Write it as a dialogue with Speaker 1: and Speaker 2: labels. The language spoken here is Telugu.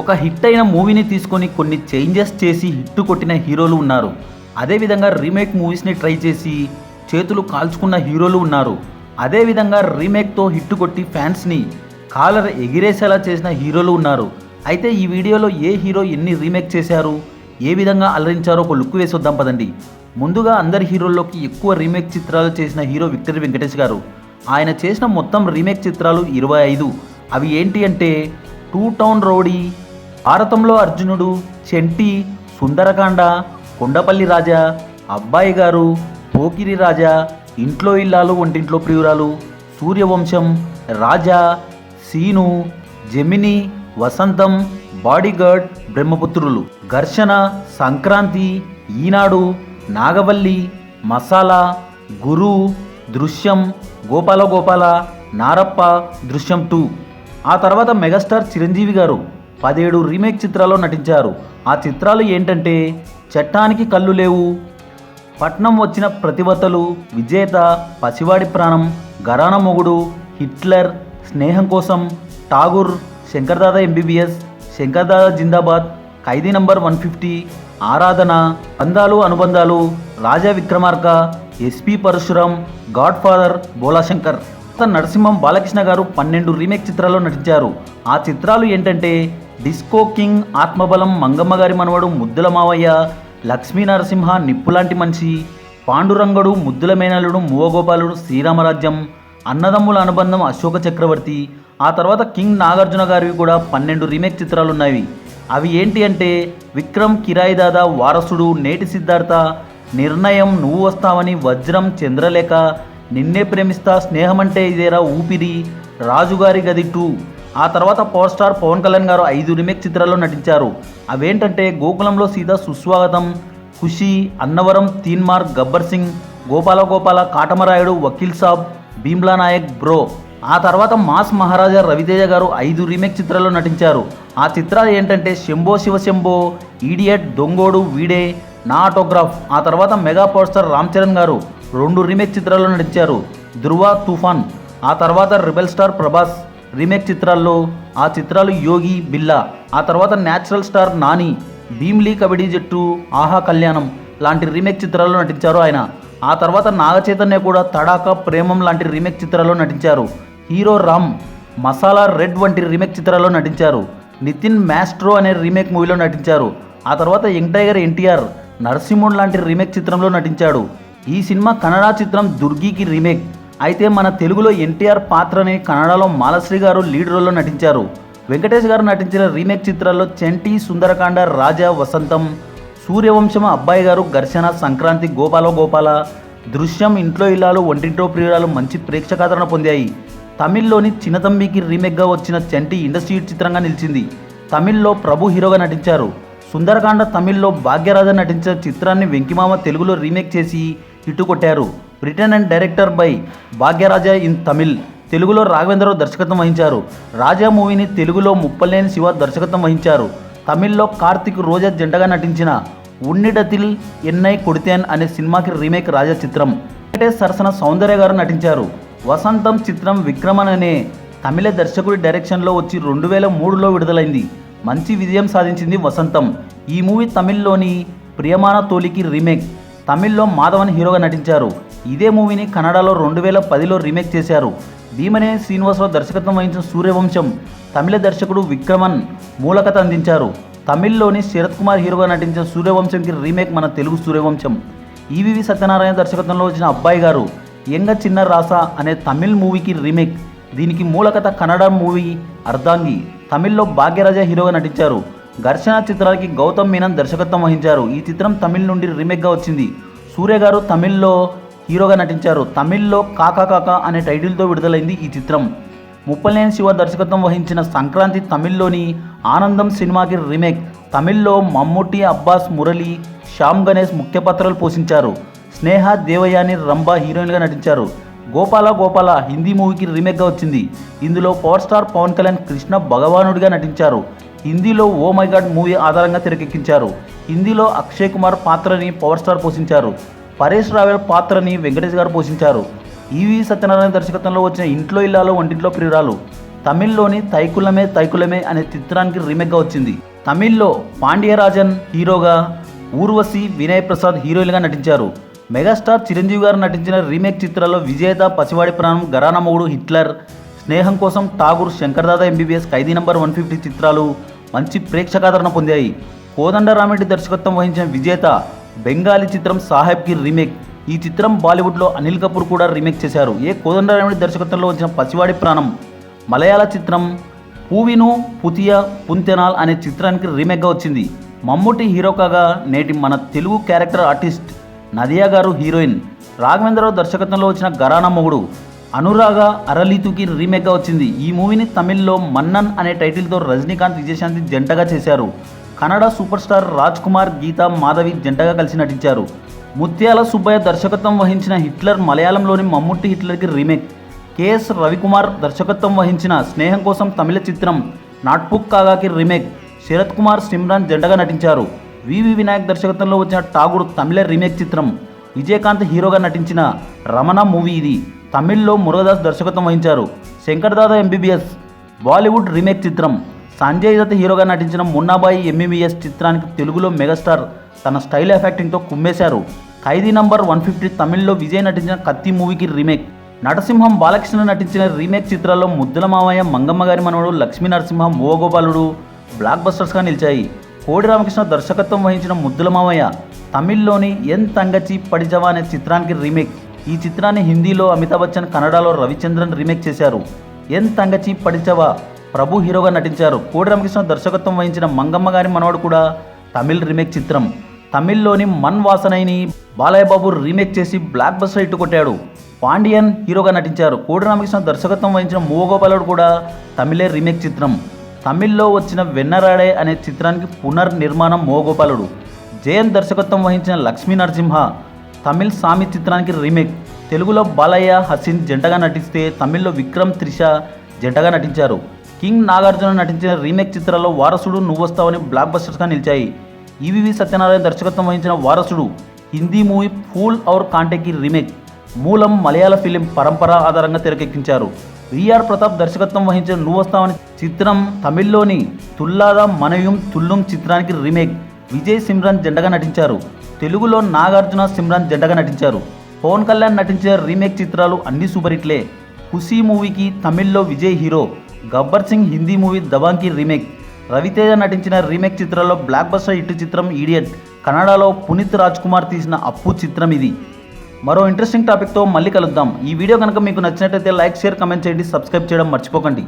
Speaker 1: ఒక హిట్ అయిన మూవీని తీసుకొని కొన్ని చేంజెస్ చేసి హిట్ కొట్టిన హీరోలు ఉన్నారు. అదేవిధంగా రీమేక్ మూవీస్ని ట్రై చేసి చేతులు కాల్చుకున్న హీరోలు ఉన్నారు. అదేవిధంగా రీమేక్తో హిట్ కొట్టి ఫ్యాన్స్ని కాలర్ ఎగిరేసేలా చేసిన హీరోలు ఉన్నారు. అయితే ఈ వీడియోలో ఏ హీరో ఎన్ని రీమేక్ చేశారు, ఏ విధంగా అలరించారో ఒక లుక్ వేసి వద్దాం పదండి. ముందుగా అందరి హీరోల్లోకి ఎక్కువ రీమేక్ చిత్రాలు చేసిన హీరో విక్టరీ వెంకటేష్ గారు. ఆయన చేసిన మొత్తం రీమేక్ చిత్రాలు 25. అవి ఏంటి అంటే టూ టౌన్ రౌడీ, భారతంలో అర్జునుడు, చెంటి, సుందరకాండ, కొండపల్లి రాజా, అబ్బాయి గారు, పోకిరి రాజా, ఇంట్లో ఇల్లాలు వంటింట్లో ప్రియురాలు, సూర్యవంశం, రాజా, సీను, జెమిని, వసంతం, బాడీగార్డ్, బ్రహ్మపుత్రులు, ఘర్షణ, సంక్రాంతి, ఈనాడు, నాగవల్లి, మసాలా, గురు, దృశ్యం, గోపాల గోపాల, నారప్ప, దృశ్యం 2. ఆ తర్వాత మెగాస్టార్ చిరంజీవి గారు 17 రీమేక్ చిత్రాల్లో నటించారు. ఆ చిత్రాలు ఏంటంటే చట్టానికి కళ్ళు లేవు, పట్నం వచ్చిన ప్రతివతలు, విజేత, పసివాడి ప్రాణం, గరాన మొగుడు, Hitler, Sneham Kosam, Tagore, Shankar Dada MBBS, Shankar Dada Zindabad, Khaidi number 150, Aaradhana, Bandhalu Anubandhalu, Raja Vikramarka, SP Parasuram, Godfather, Bhola Shankar. Narasimham Balakrishna గారు 12 రీమేక్ చిత్రాల్లో నటించారు. ఆ చిత్రాలు ఏంటంటే డిస్కో కింగ్, ఆత్మబలం, మంగమ్మ గారి మనవడు, ముద్దుల మావయ్య, లక్ష్మీ నరసింహ, నిప్పులాంటి మనిషి, పాండురంగడు, ముద్దుల మేనలుడు, మూవగోపాలుడు, శ్రీరామరాజ్యం, అన్నదమ్ముల అనుబంధం, అశోక చక్రవర్తి. ఆ తర్వాత కింగ్ నాగార్జున గారివి కూడా 12 రీమేక్ చిత్రాలు ఉన్నాయి. అవి ఏంటి అంటే విక్రమ్, కిరాయి దాదా, వారసుడు, నేటి సిద్ధార్థ, నిర్ణయం, నువ్వు వస్తావని, వజ్రం, చంద్రలేఖ, నిన్నే ప్రేమిస్తా, స్నేహమంటే ఇదేరా, ఊపిరి, రాజుగారి గది 2. ఆ తర్వాత పవర్ స్టార్ పవన్ కళ్యాణ్ గారు 5 రీమేక్ చిత్రాల్లో నటించారు. అవేంటంటే గోకులంలో సీత, సుస్వాగతం, ఖుషి, అన్నవరం, తీన్మార్, గబ్బర్ సింగ్, గోపాల గోపాల, కాటమరాయుడు, వకీల్ సాబ్, భీమ్లా నాయక్, బ్రో. ఆ తర్వాత మాస్ మహారాజా రవితేజ గారు 5 రీమేక్ చిత్రాల్లో నటించారు. ఆ చిత్రాలు ఏంటంటే శంభో శివశంభో, ఈడియట్, దొంగోడు, వీడే, నా ఆటోగ్రాఫ్. ఆ తర్వాత mega power star Ram Charan గారు 2 రీమేక్ చిత్రాల్లో నటించారు, ధృవ, తుఫాన్. ఆ తర్వాత రెబెల్ స్టార్ ప్రభాస్ రీమేక్ చిత్రాల్లో ఆ చిత్రాలు యోగి, బిల్లా. ఆ తర్వాత న్యాచురల్ స్టార్ నాని, భీమ్లీ, కబడ్డీ జట్టు, ఆహా కళ్యాణం లాంటి రీమేక్ చిత్రాల్లో నటించారు ఆయన. ఆ తర్వాత నాగ చైతన్య కూడా తడాక, ప్రేమం లాంటి రీమేక్ చిత్రాల్లో నటించారు. హీరో రామ్, మసాలా, రెడ్ వంటి రీమేక్ చిత్రాల్లో నటించారు. నితిన్ మ్యాస్ట్రో అనే రీమేక్ మూవీలో నటించారు. ఆ తర్వాత యంగ్ టైగర్ ఎన్టీఆర్ నరసింహుడు లాంటి రీమేక్ చిత్రంలో నటించాడు. ఈ సినిమా కన్నడ చిత్రం దుర్గికి రీమేక్. అయితే మన తెలుగులో ఎన్టీఆర్ పాత్రని కన్నడలో మాలశ్రీ గారు లీడ్ రోల్లో నటించారు. వెంకటేష్ గారు నటించిన రీమేక్ చిత్రాల్లో చెంటి, సుందరకాండ, రాజా, వసంతం, సూర్యవంశం, అబ్బాయి గారు, ఘర్షణ, సంక్రాంతి, గోపాల గోపాల, దృశ్యం, ఇంట్లో ఇల్లాలు వంటింట్లో ప్రియురాలు మంచి ప్రేక్షకాదరణ పొందాయి. తమిళ్లోని చిన్నతంబికి రీమేక్గా వచ్చిన చెంటి ఇండస్ట్రీ చిత్రంగా నిలిచింది. తమిళ్లో ప్రభు హీరోగా నటించారు. సుందరకాండ తమిళ్లో భాగ్యరాజ నటించిన చిత్రాన్ని వెంకిమామ తెలుగులో రీమేక్ చేసి హిట్ కొట్టారు. Return and director by Bhagyaraja in Tamil. తెలుగులో రాఘవేంద్రరావు దర్శకత్వం వహించారు. రాజా మూవీని తెలుగులో ముప్పలేని శివ దర్శకత్వం వహించారు. తమిళ్లో కార్తిక్, రోజా జంటగా నటించిన ఉన్నిడతిల్ ఎన్నై కొడితేన్ అనే సినిమాకి రీమేక్ రాజా చిత్రం. వెంకటేష్ సరసన సౌందర్య గారు నటించారు. వసంతం చిత్రం విక్రమన్ అనే తమిళ దర్శకుడి డైరెక్షన్లో వచ్చి 2003లో విడుదలైంది. మంచి విజయం సాధించింది వసంతం. ఈ మూవీ తమిళ్లోని ప్రియమాన తోలికి రీమేక్. తమిళ్లో మాధవన్ హీరోగా నటించారు. ఇదే మూవీని కన్నడలో 2010లో రీమేక్ చేశారు. భీమనే శ్రీనివాసరావు దర్శకత్వం వహించిన సూర్యవంశం తమిళ దర్శకుడు విక్రమన్ మూలకథ అందించారు. తమిళ్లోని శరత్ కుమార్ హీరోగా నటించిన సూర్యవంశంకి రీమేక్ మన తెలుగు సూర్యవంశం. ఈవివి సత్యనారాయణ దర్శకత్వంలో వచ్చిన అబ్బాయి గారు, ఎంగ చిన్న రాస అనే తమిళ్ మూవీకి రీమేక్. దీనికి మూలకథ కన్నడ మూవీ అర్ధాంగి. తమిళ్లో భాగ్యరాజ హీరోగా నటించారు. ఘర్షణ చిత్రానికి గౌతమ్ మీనన్ దర్శకత్వం వహించారు. ఈ చిత్రం తమిళ్ నుండి రీమేక్గా వచ్చింది. సూర్య గారు తమిళ్లో హీరోగా నటించారు. తమిళ్లో కాకా కాకా అనే టైటిల్తో విడుదలైంది ఈ చిత్రం. ముప్పలేని శివ దర్శకత్వం వహించిన సంక్రాంతి తమిళ్లోని ఆనందం సినిమాకి రీమేక్. తమిళ్లో మమ్ముట్టి, అబ్బాస్, మురళి, శ్యామ్ గణేష్ ముఖ్య పాత్రలు పోషించారు. స్నేహ, దేవయాని, రంభ హీరోయిన్గా నటించారు. గోపాల గోపాల హిందీ మూవీకి రీమేక్గా వచ్చింది. ఇందులో పవర్ స్టార్ పవన్ కళ్యాణ్ కృష్ణ భగవానుడిగా నటించారు. హిందీలో ఓ మై గాడ్ మూవీ ఆధారంగా తెరకెక్కించారు. హిందీలో అక్షయ్ కుమార్ పాత్రని పవర్ స్టార్ పోషించారు. పరేష్ రావెల్ పాత్రని వెంకటేష్ గారు పోషించారు. ఈవి సత్యనారాయణ దర్శకత్వంలో వచ్చిన ఇంట్లో ఇల్లాలు వంటింట్లో ప్రియురాలు తమిళ్లోని తైకులమే తైకులమే అనే చిత్రానికి రీమేక్గా వచ్చింది. తమిళ్లో పాండ్యరాజన్ హీరోగా, ఊర్వశి, వినయ్ ప్రసాద్ హీరోయిన్గా నటించారు. మెగాస్టార్ చిరంజీవి గారు నటించిన రీమేక్ చిత్రాల్లో విజేత, పసివాడి ప్రాణం, ఘరానా మొగుడు, హిట్లర్, స్నేహం కోసం, ఠాగూర్, శంకర్దాదా ఎంబీబీఎస్, ఖైదీ నంబర్ 150 చిత్రాలు మంచి ప్రేక్షకాదరణ పొందాయి. కోదండరామిరెడ్డి దర్శకత్వం వహించిన విజేత బెంగాలీ చిత్రం సాహెబ్కి రీమేక్. ఈ చిత్రం బాలీవుడ్లో అనిల్ కపూర్ కూడా రీమేక్ చేశారు. కోదండరామిరెడ్డి దర్శకత్వంలో వచ్చిన పసివాడి ప్రాణం మలయాళ చిత్రం పూవిను పుతియా పుంతెనాల్ అనే చిత్రానికి రీమేక్గా వచ్చింది. మమ్ముట్టి హీరో కాగా నేటి మన తెలుగు క్యారెక్టర్ ఆర్టిస్ట్ నదియా గారు హీరోయిన్. రాఘవేంద్రరావు దర్శకత్వంలో వచ్చిన ఘరానా మొగుడు అనురాగ అరలీతుకి రీమేక్గా వచ్చింది. ఈ మూవీని తమిళ్లో మన్నన్ అనే టైటిల్తో రజనీకాంత్, విజయశాంతి జంటగా చేశారు. కన్నడ సూపర్ స్టార్ రాజ్ కుమార్, గీతా మాధవి జంటగా కలిసి నటించారు. ముత్యాల సుబ్బయ్య దర్శకత్వం వహించిన హిట్లర్ మలయాళంలోని మమ్ముట్టి హిట్లర్కి రీమేక్. కెఎస్ రవికుమార్ దర్శకత్వం వహించిన స్నేహం కోసం తమిళ చిత్రం నాట్పుక్ కాగాకి రీమేక్. శరత్ కుమార్, సిమ్రాన్ జంటగా నటించారు. వివి వినాయక్ దర్శకత్వంలో వచ్చిన ఠాగూర్ తమిళ రీమేక్ చిత్రం. విజయకాంత్ హీరోగా నటించిన రమణ మూవీ ఇది. తమిళ్లో మురుగదాస్ దర్శకత్వం వహించారు. శంకర్దాదా ఎంబీబీఎస్ బాలీవుడ్ రీమేక్ చిత్రం. సంజయ్ దత్ హీరోగా నటించిన మున్నాబాయి ఎంబీబీఎస్ చిత్రానికి తెలుగులో మెగాస్టార్ తన స్టైల్ ఎఫెక్టింగ్తో కుమ్మేశారు. ఖైదీ నంబర్ 150 తమిళ్లో విజయ్ నటించిన కత్తి మూవీకి రీమేక్. నటసింహం బాలకృష్ణ నటించిన రీమేక్ చిత్రాల్లో ముద్దుల మామయ్య, మంగమ్మ గారి మనవడు, లక్ష్మీ నరసింహ, మోగోపాలుడు బ్లాక్ బస్టర్స్గా నిలిచాయి. కోడి రామకృష్ణ దర్శకత్వం వహించిన ముద్దుల మామయ్య తమిళ్లోని ఎన్ తంగచి పడిచవా అనే చిత్రానికి రీమేక్. ఈ చిత్రాన్ని హిందీలో అమితాబ్ బచ్చన్, కన్నడలో రవిచంద్రన్ రీమేక్ చేశారు. ఎన్ తంగచి పడిచవా ప్రభు హీరోగా నటించారు. కోడి రామకృష్ణ దర్శకత్వం వహించిన మంగమ్మ గారి మనవడు కూడా తమిళ్ రీమేక్ చిత్రం. తమిళ్లోని మన్ వాసనైని బాలయ్య బాబు రీమేక్ చేసి బ్లాక్ బస్టర్ హిట్ కొట్టాడు. పాండియన్ హీరోగా నటించారు. కోడి రామకృష్ణ దర్శకత్వం వహించిన మూగోపాలుడు కూడా తమిళే రీమేక్ చిత్రం. తమిళ్లో వచ్చిన వెన్నరాడే అనే చిత్రానికి పునర్నిర్మాణం మోగోపాలుడు. జయన్ దర్శకత్వం వహించిన లక్ష్మీ నరసింహ తమిళ్ సామి చిత్రానికి రీమేక్. తెలుగులో బాలయ్య, హసీన్ జంటగా నటిస్తే తమిళ్లో విక్రమ్, త్రిష జంటగా నటించారు. కింగ్ నాగార్జున నటించిన రీమేక్ చిత్రాల్లో వారసుడు, నువ్వొస్తావని బ్లాక్ బస్టర్స్గా నిలిచాయి. ఈవీవి సత్యనారాయణ దర్శకత్వం వహించిన వారసుడు హిందీ మూవీ ఫూల్ ఔర్ కాంటేకి రీమేక్. మూలం మలయాళ ఫిలిం పరంపర ఆధారంగా తెరకెక్కించారు. విఆర్ ప్రతాప్ దర్శకత్వం వహించిన నువ్వొస్తావని చిత్రం తమిళ్లోని తుల్లాదా మనయుం తుల్లుం చిత్రానికి రీమేక్. విజయ్, సిమ్రాన్ జంటగా నటించారు. తెలుగులో నాగార్జున, సిమ్రాన్ జంటగా నటించారు. పవన్ కళ్యాణ్ నటించిన రీమేక్ చిత్రాలు అన్ని సూపర్ హిట్లే. ఖుషీ మూవీకి తమిళ్లో విజయ్ హీరో. గబ్బర్ సింగ్ హిందీ మూవీ దబాంగ్కి రీమేక్. రవితేజ నటించిన రీమేక్ చిత్రాల్లో బ్లాక్ బస్టర్ హిట్ చిత్రం ఈడియట్. కన్నడలో పునీత్ రాజ్ కుమార్ తీసిన అప్పు చిత్రం ఇది. మరో ఇంట్రెస్టింగ్ టాపిక్తో మళ్ళీ కలుద్దాం. ఈ వీడియో కనుక మీకు నచ్చినట్లయితే లైక్, షేర్, కమెంట్ చేయండి. సబ్స్క్రైబ్ చేయడం మర్చిపోకండి.